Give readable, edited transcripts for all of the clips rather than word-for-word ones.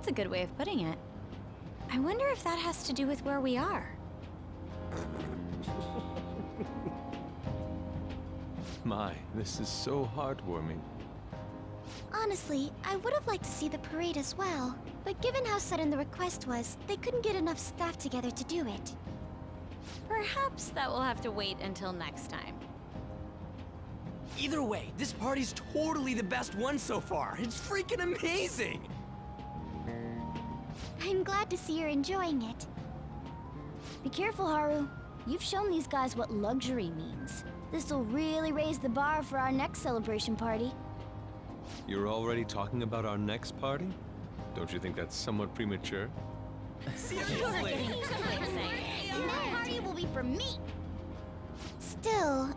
That's a good way of putting it. I wonder if that has to do with where we are. My, this is so heartwarming. Honestly, I would have liked to see the parade as well. But given how sudden the request was, they couldn't get enough staff together to do it. Perhaps that will have to wait until next time. Either way, this party's totally the best one so far. It's freaking amazing! I'm glad to see you're enjoying it. Be careful, Haru. You've shown these guys what luxury means. This'll really raise the bar for our next celebration party. You're already talking about our next party? Don't you think that's somewhat premature? Seriously! That party will be for me! Still,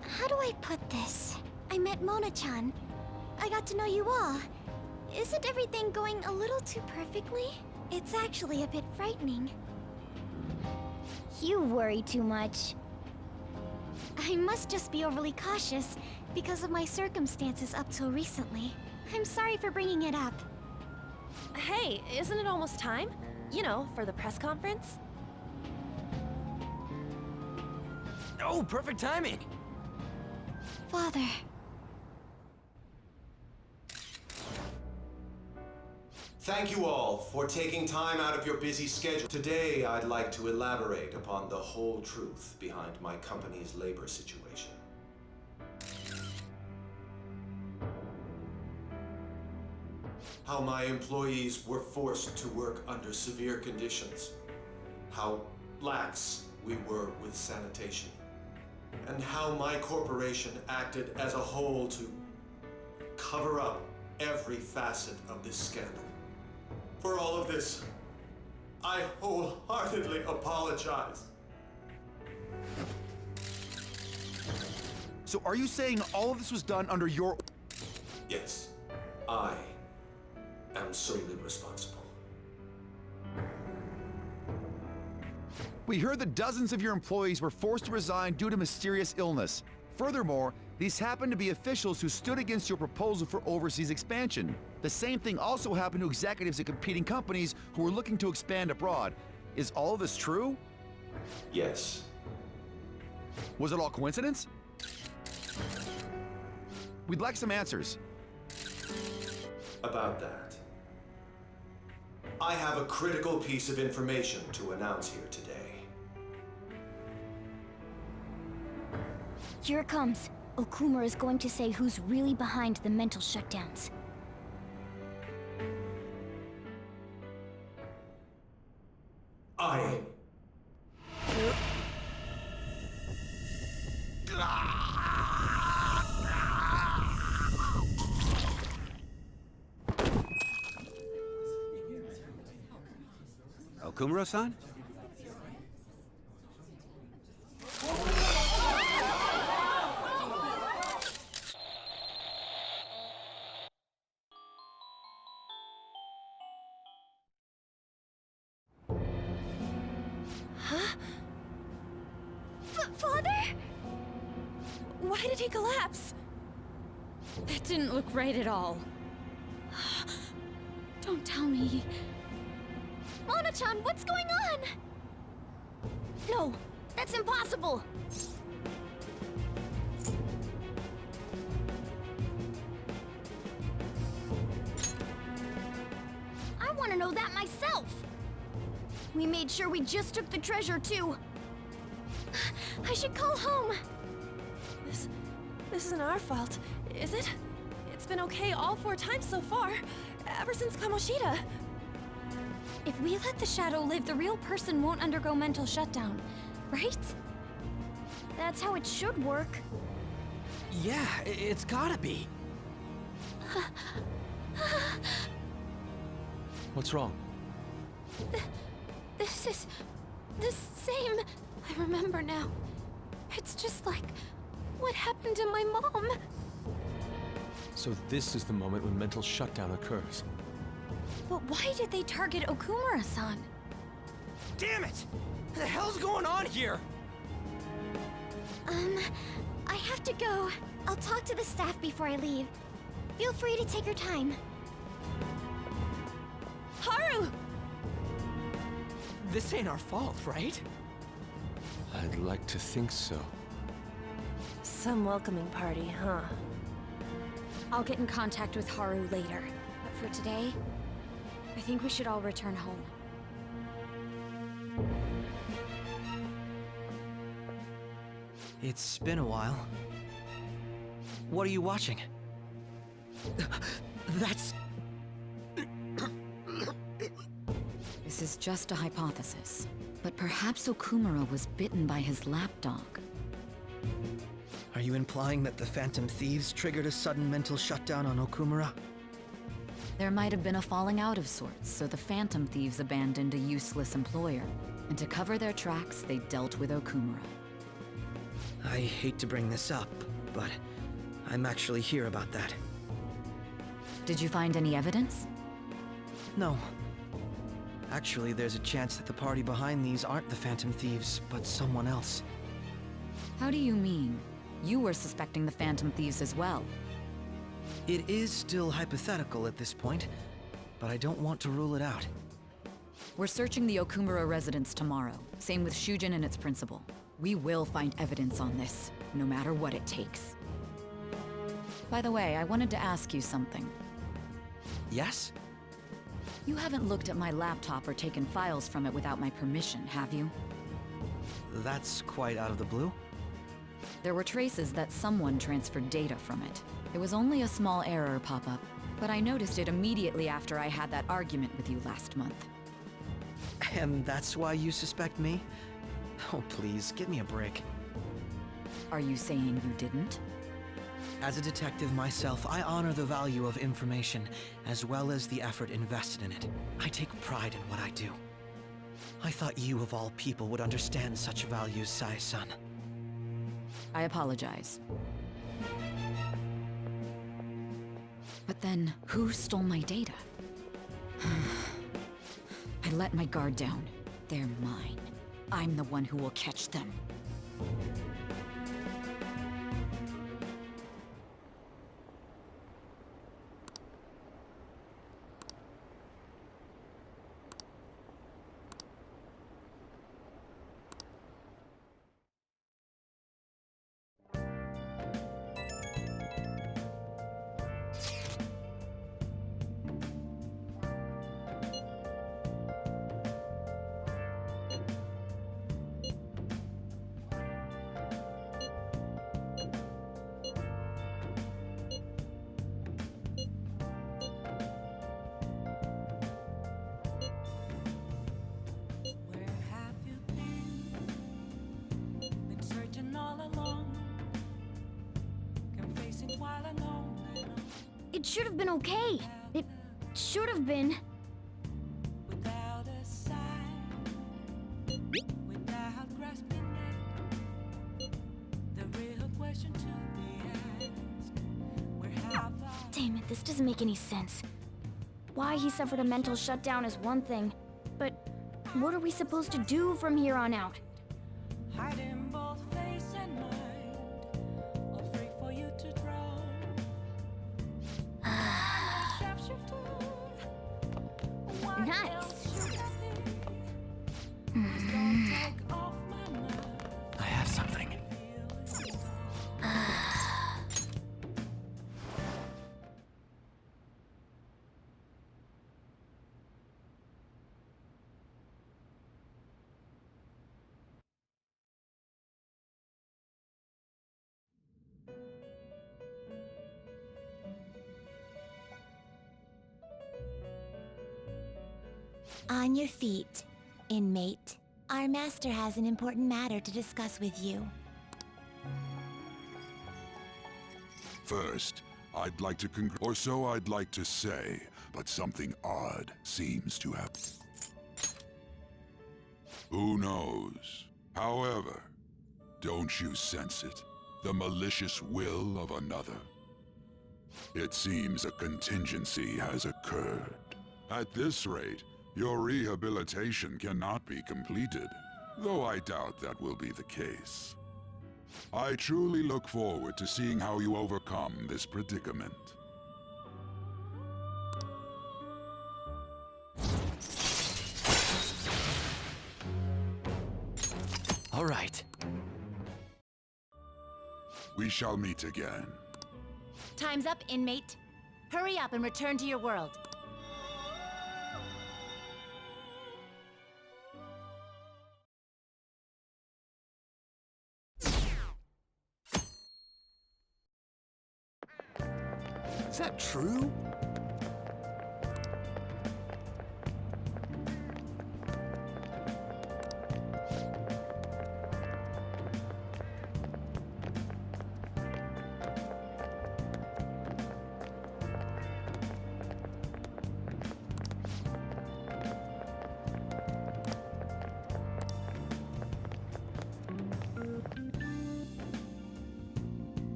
how do I put this? I met Mona-chan. I got to know you all. Isn't everything going a little too perfectly? It's actually a bit frightening. You worry too much. I must just be overly cautious because of my circumstances up till recently. I'm sorry for bringing it up. Hey, isn't it almost time? You know, for the press conference? Oh, perfect timing! Father. Thank you all for taking time out of your busy schedule. Today, I'd like to elaborate upon the whole truth behind my company's labor situation. How my employees were forced to work under severe conditions. How lax we were with sanitation. And how my corporation acted as a whole to cover up every facet of this scandal. For all of this, I wholeheartedly apologize. So are you saying all of this was done under your... Yes, I am solely responsible. We heard that dozens of your employees were forced to resign due to mysterious illness. Furthermore, these happened to be officials who stood against your proposal for overseas expansion. The same thing also happened to executives at competing companies who were looking to expand abroad. Is all of this true? Yes. Was it all coincidence? We'd like some answers. About that, I have a critical piece of information to announce here today. Here it comes. Okumura is going to say who's really behind the mental shutdowns. I... Okumura-san? Father? Why did he collapse? That didn't look right at all. Don't tell me. Mona-chan, what's going on? No, that's impossible! I want to know that myself! We made sure we just took the treasure, too. I should call home. This isn't our fault, is it? It's been okay all 4 times so far, ever since Kamoshida. If we let the shadow live, the real person won't undergo mental shutdown, right? That's how it should work. Yeah, it's gotta be. What's wrong? This is the same. I remember now. It's just like what happened to my mom. So this is the moment when mental shutdown occurs. But why did they target Okumura-san? Damn it! What the hell's going on here? I have to go. I'll talk to the staff before I leave. Feel free to take your time. Haru! This ain't our fault, right? I'd like to think so. Some welcoming party, huh? I'll get in contact with Haru later. But for today, I think we should all return home. It's been a while. What are you watching? That's... This is just a hypothesis, but perhaps Okumura was bitten by his lapdog. Are you implying that the Phantom Thieves triggered a sudden mental shutdown on Okumura? There might have been a falling out of sorts, so the Phantom Thieves abandoned a useless employer. And to cover their tracks, they dealt with Okumura. I hate to bring this up, but I'm actually here about that. Did you find any evidence? No. Actually, there's a chance that the party behind these aren't the Phantom Thieves, but someone else. How do you mean? You were suspecting the Phantom Thieves as well. It is still hypothetical at this point, but I don't want to rule it out. We're searching the Okumura residence tomorrow. Same with Shujin and its principal. We will find evidence on this, no matter what it takes. By the way, I wanted to ask you something. Yes? You haven't looked at my laptop or taken files from it without my permission, have you? That's quite out of the blue. There were traces that someone transferred data from it. It was only a small error pop-up, but I noticed it immediately after I had that argument with you last month. And that's why you suspect me? Oh, please, give me a break. Are you saying you didn't? As a detective myself, I honor the value of information, as well as the effort invested in it. I take pride in what I do. I thought you, of all people, would understand such values, Sai-san. I apologize. But then, who stole my data? I let my guard down. They're mine. I'm the one who will catch them. It should have been okay. It should have been. Damn it, this doesn't make any sense. Why he suffered a mental shutdown is one thing, but what are we supposed to do from here on out? Nice. I have something. On your feet, inmate. Our master has an important matter to discuss with you. First, I'd like to or so I'd like to say, but something odd seems to have... Who knows? However, don't you sense it? The malicious will of another? It seems a contingency has occurred. At this rate, your rehabilitation cannot be completed, though I doubt that will be the case. I truly look forward to seeing how you overcome this predicament. All right. We shall meet again. Time's up, inmate. Hurry up and return to your world. Is that true?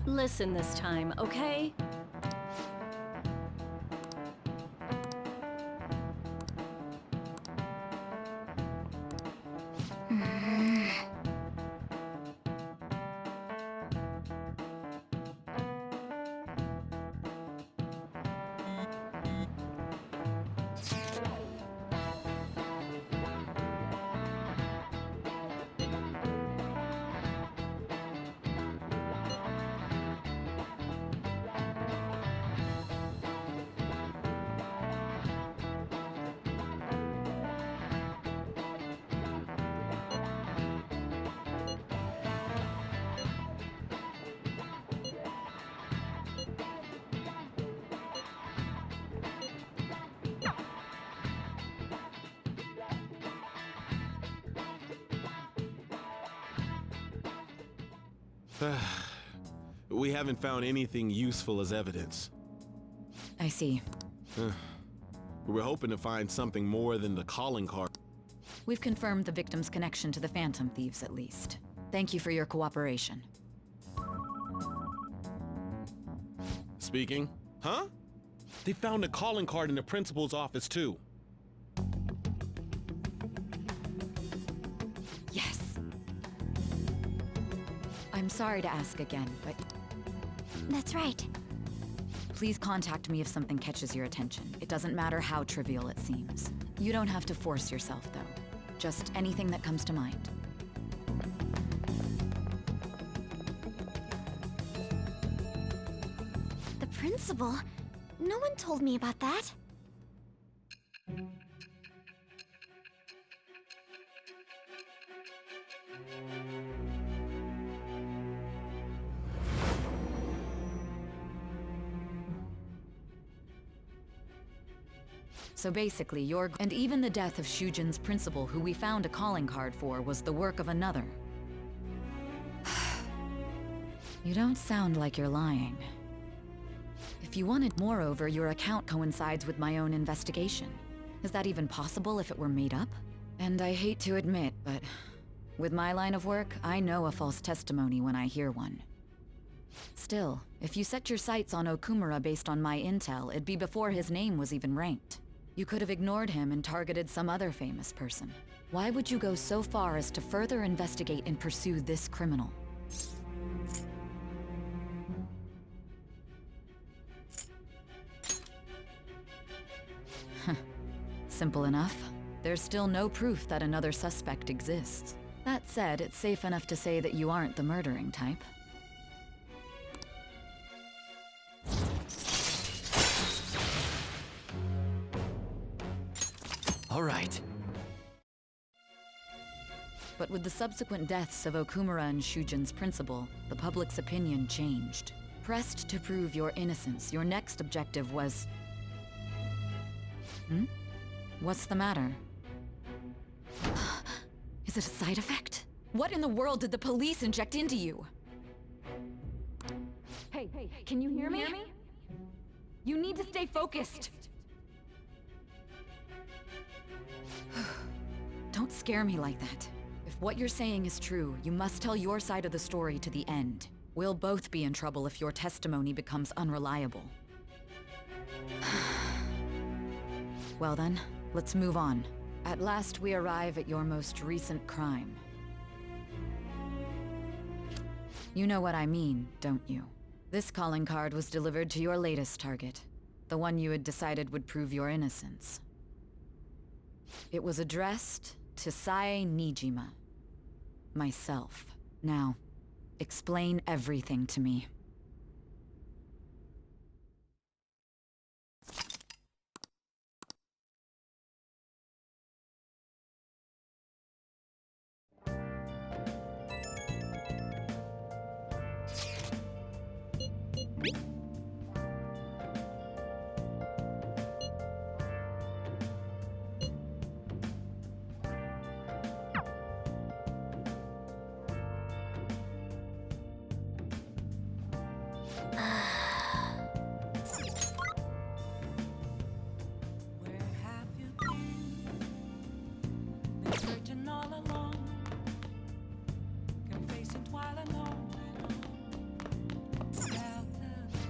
Listen this time, okay? We haven't found anything useful as evidence. I see. We were hoping to find something more than the calling card. We've confirmed the victim's connection to the Phantom Thieves, at least. Thank you for your cooperation. Speaking? Huh? They found a calling card in the principal's office, too. Yes. I'm sorry to ask again, but That's right. please contact me if something catches your attention. It doesn't matter how trivial it seems. You don't have to force yourself, though. Just anything that comes to mind. The principal? No one told me about that. So basically, and even the death of Shujin's principal, who we found a calling card for, was the work of another. You don't sound like you're lying. If you wanted, moreover, your account coincides with my own investigation. Is that even possible if it were made up? And I hate to admit, but with my line of work, I know a false testimony when I hear one. Still, if you set your sights on Okumura based on my intel, it'd be before his name was even ranked. You could have ignored him and targeted some other famous person. Why would you go so far as to further investigate and pursue this criminal? Simple enough. There's still no proof that another suspect exists. That said, it's safe enough to say that you aren't the murdering type. All right. But with the subsequent deaths of Okumura and Shujin's principal, the public's opinion changed. Pressed to prove your innocence, your next objective was... What's the matter? Is it a side effect? What in the world did the police inject into you? Hey, can you hear me? You need to stay focused! Don't scare me like that. If what you're saying is true, you must tell your side of the story to the end. We'll both be in trouble if your testimony becomes unreliable. Well then, let's move on. At last we arrive at your most recent crime. You know what I mean, don't you? This calling card was delivered to your latest target. The one you had decided would prove your innocence. It was addressed to Sae Nijima. Myself. Now, explain everything to me.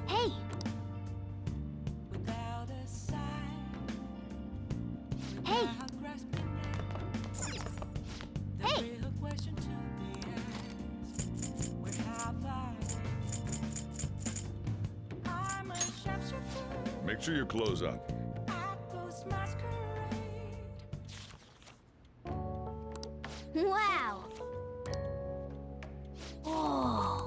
Hey! Hey! Hey! Make sure you close up. Wow! Oh!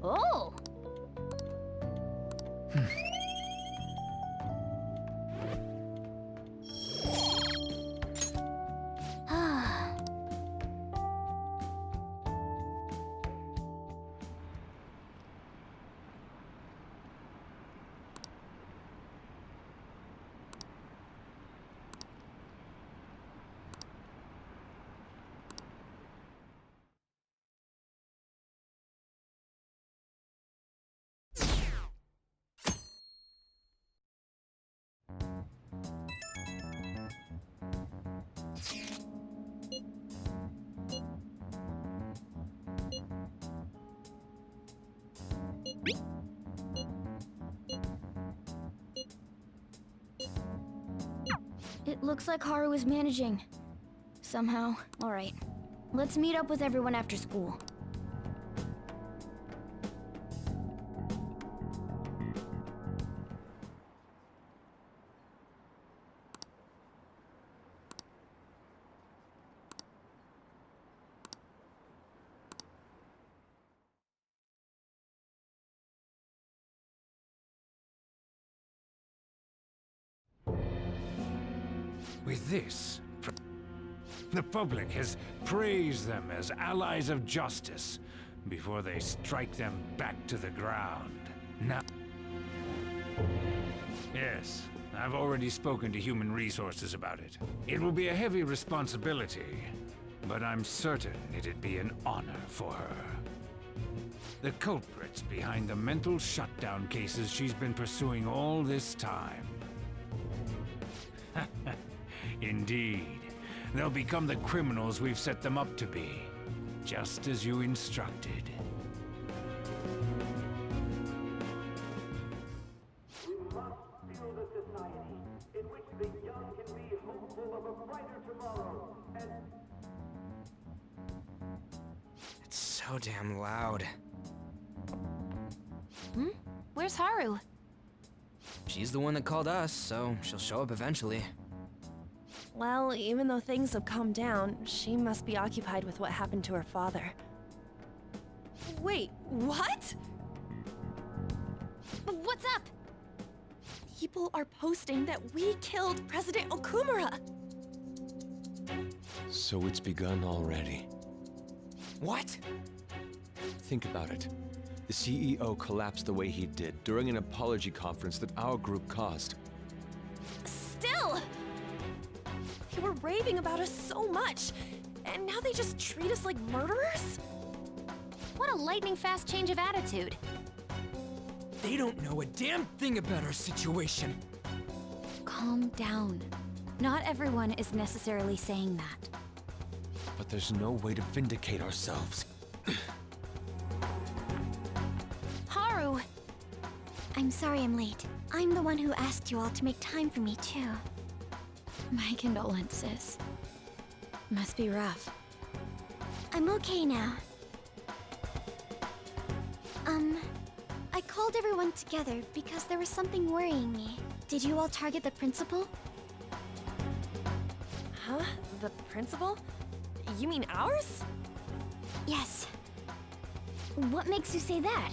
Oh! Ah. It looks like Haru is managing. Somehow. Alright. Let's meet up with everyone after school. With this, the public has praised them as allies of justice before they strike them back to the ground. Now... Yes, I've already spoken to Human Resources about it. It will be a heavy responsibility, but I'm certain it'd be an honor for her. The culprits behind the mental shutdown cases she's been pursuing all this time. Indeed. They'll become the criminals we've set them up to be, just as you instructed. We must build a society in which the young can be hopeful of a brighter tomorrow, and... It's so damn loud. Where's Haru? She's the one that called us, so she'll show up eventually. Well, even though things have calmed down, she must be occupied with what happened to her father. Wait, what? What's up? People are posting that we killed President Okumura! So it's begun already. What? Think about it. The CEO collapsed the way he did during an apology conference that our group caused. Still! They were raving about us so much, and now they just treat us like murderers? What a lightning-fast change of attitude. They don't know a damn thing about our situation. Calm down. Not everyone is necessarily saying that. But there's no way to vindicate ourselves. Haru! I'm sorry I'm late. I'm the one who asked you all to make time for me, too. My condolences. Must be rough. I'm okay now. called everyone together because there was something worrying me. Did you all target the principal? Huh? The principal? You mean ours? Yes. What makes you say that?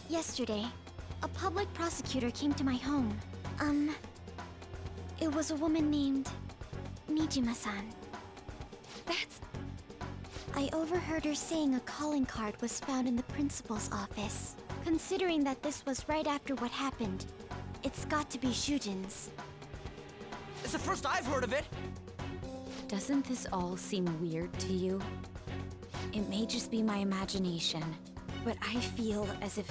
Yesterday, a public prosecutor came to my home. It was a woman named Mishima-san. That's... I overheard her saying a calling card was found in the principal's office. Considering that this was right after what happened, it's got to be Shujin's. It's the first I've heard of it! Doesn't this all seem weird to you? It may just be my imagination, but I feel as if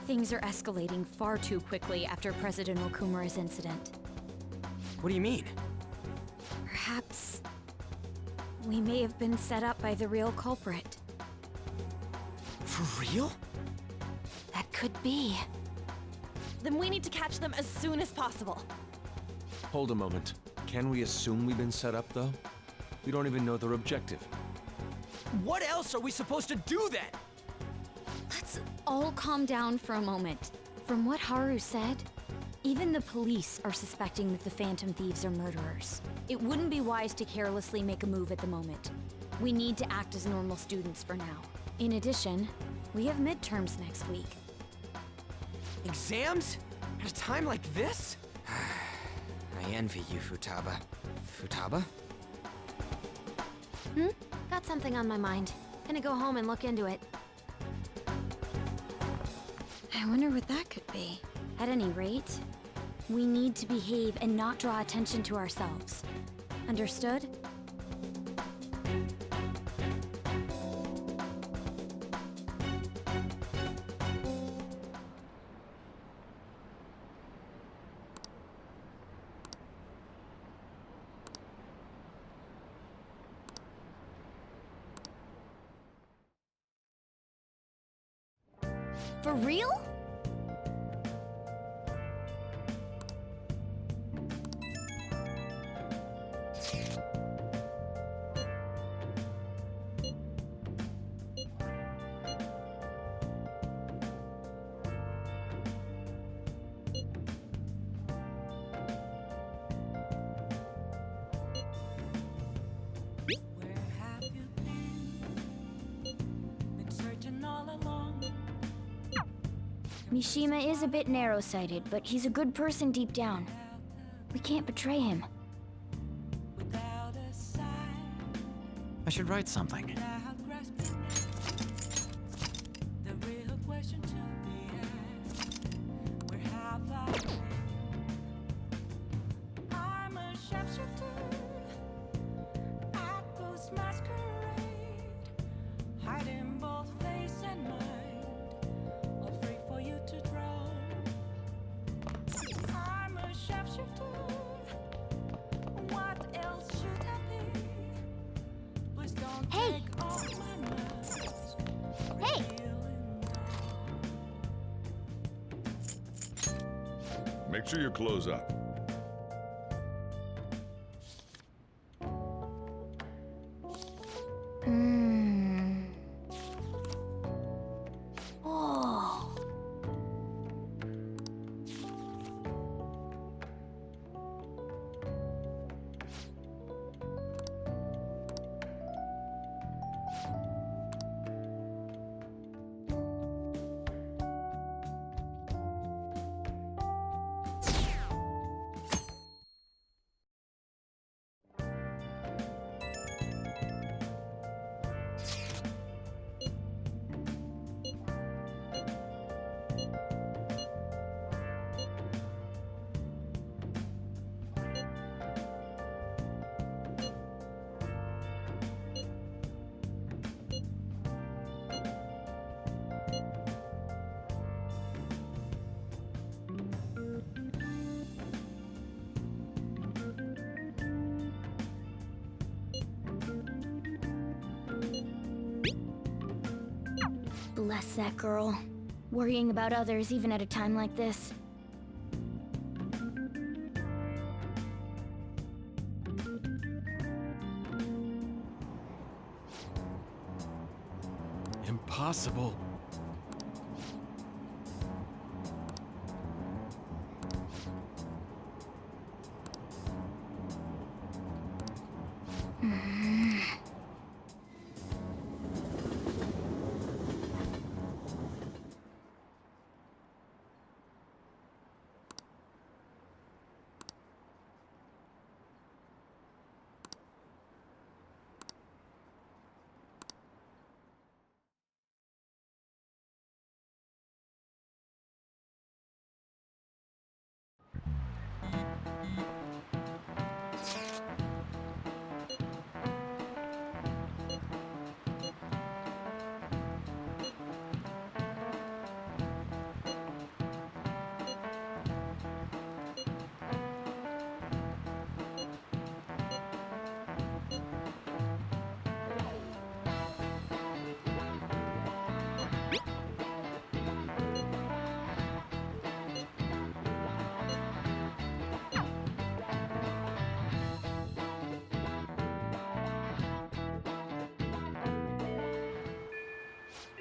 things are escalating far too quickly after President Okumura's incident. What do you mean? Perhaps we may have been set up by the real culprit. For real? That could be. Then we need to catch them as soon as possible. Hold a moment. Can we assume we've been set up, though? We don't even know their objective. What else are we supposed to do then? Let's all calm down for a moment. From what Haru said, even the police are suspecting that the Phantom Thieves are murderers. It wouldn't be wise to carelessly make a move at the moment. We need to act as normal students for now. In addition, we have midterms next week. Exams? At a time like this? I envy you, Futaba. Futaba? Got something on my mind. Gonna go home and look into it. I wonder what that could be. At any rate, we need to behave and not draw attention to ourselves. Understood? For real? Mishima is a bit narrow-sighted, but he's a good person deep down. We can't betray him. I should write something. Hey! Hey! Make sure you close up. Oh. Bless that girl. Worrying about others even at a time like this. Impossible.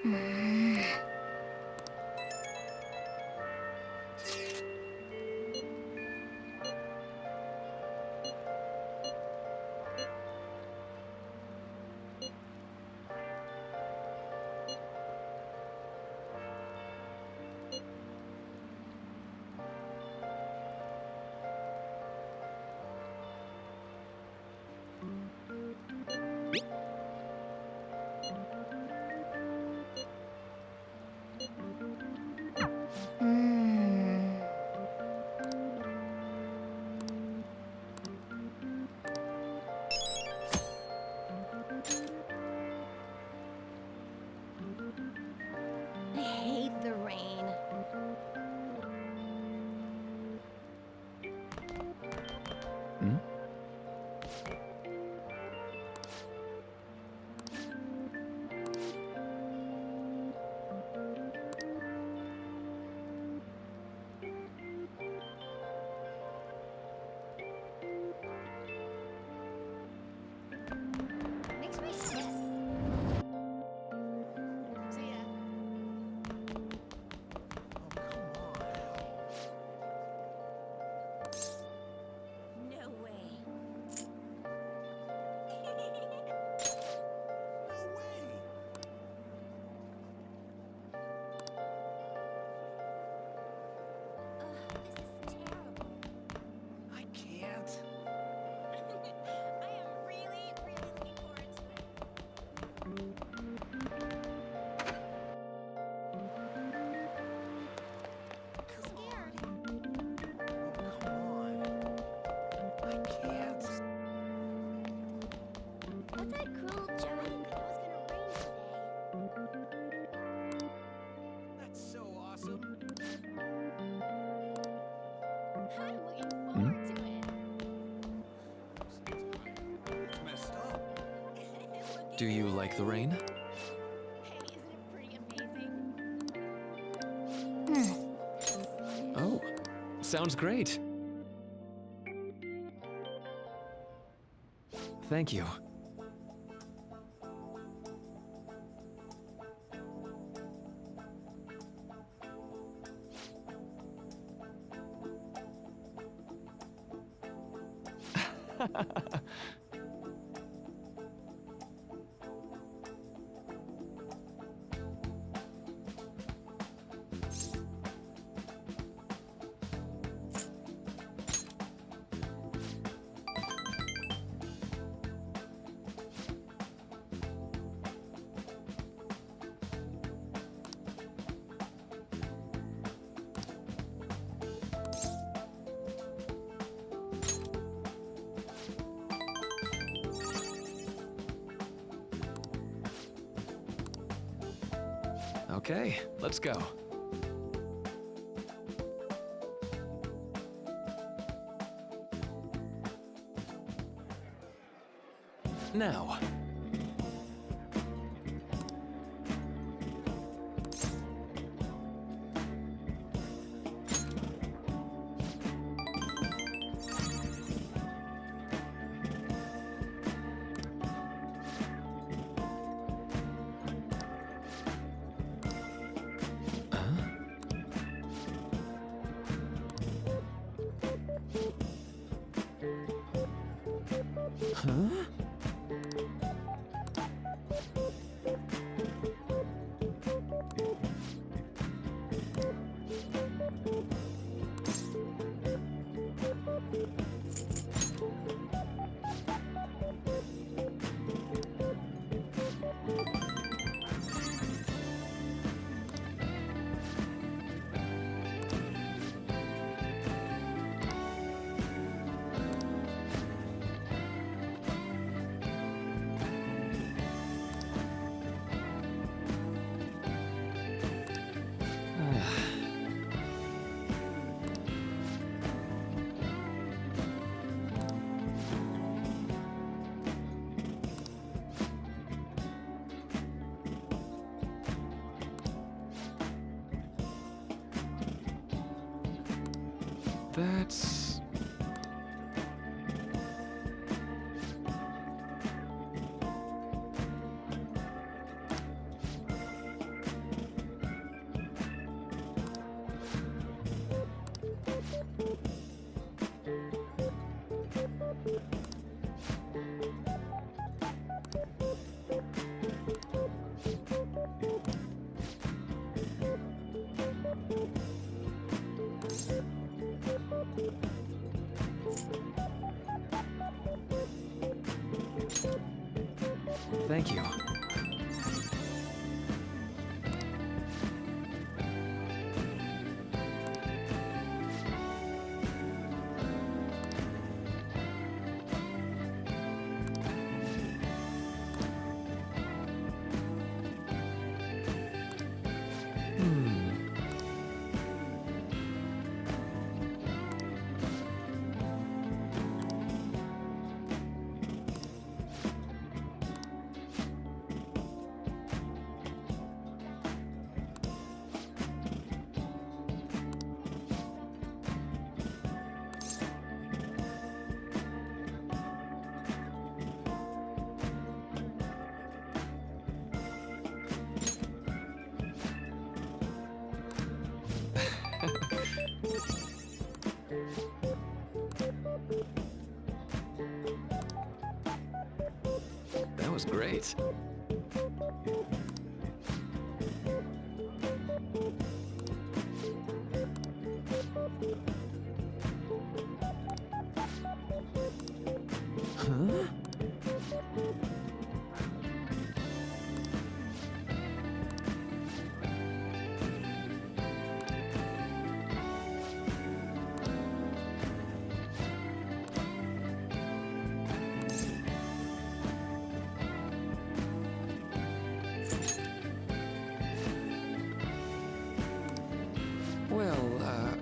I hate the rain. Hmm? Makes me sick. See ya. No way. This is terrible. I can't. I am really looking forward to it. Scared. Come on. I can't. What's that cruel joke? I didn't think it was gonna rain today. That's so awesome. I'm looking forward to it. It's messed up. Do you like the rain? Hey, isn't it pretty amazing? Oh, sounds great. Thank you. Okay, let's go. Now. Huh? That's... Thank you. That was great. Huh? Well,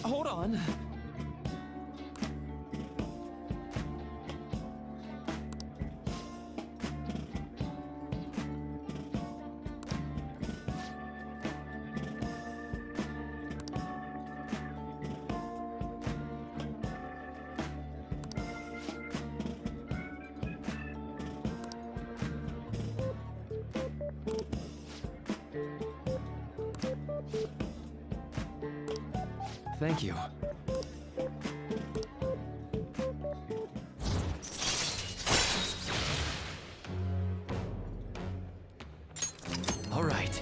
Hold on. Thank you. All right.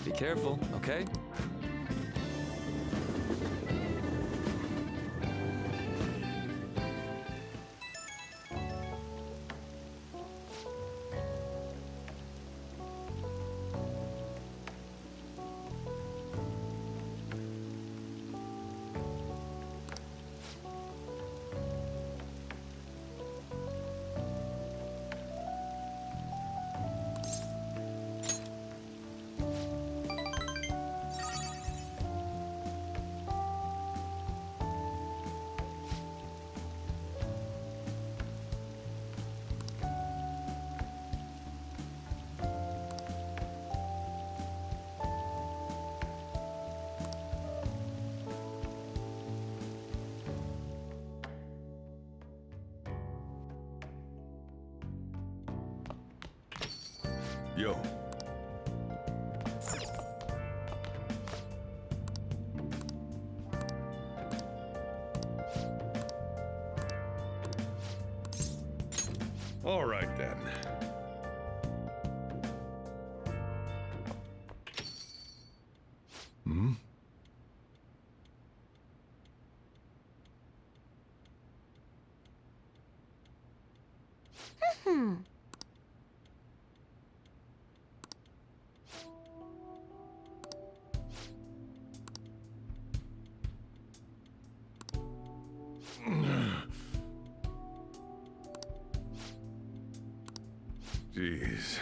be careful, okay? Yo. All right then. Hmm? Jeez.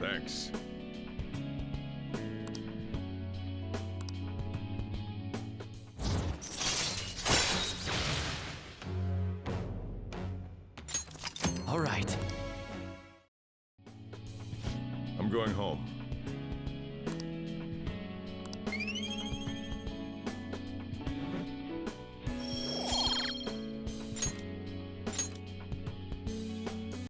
Thanks. All right. I'm going home.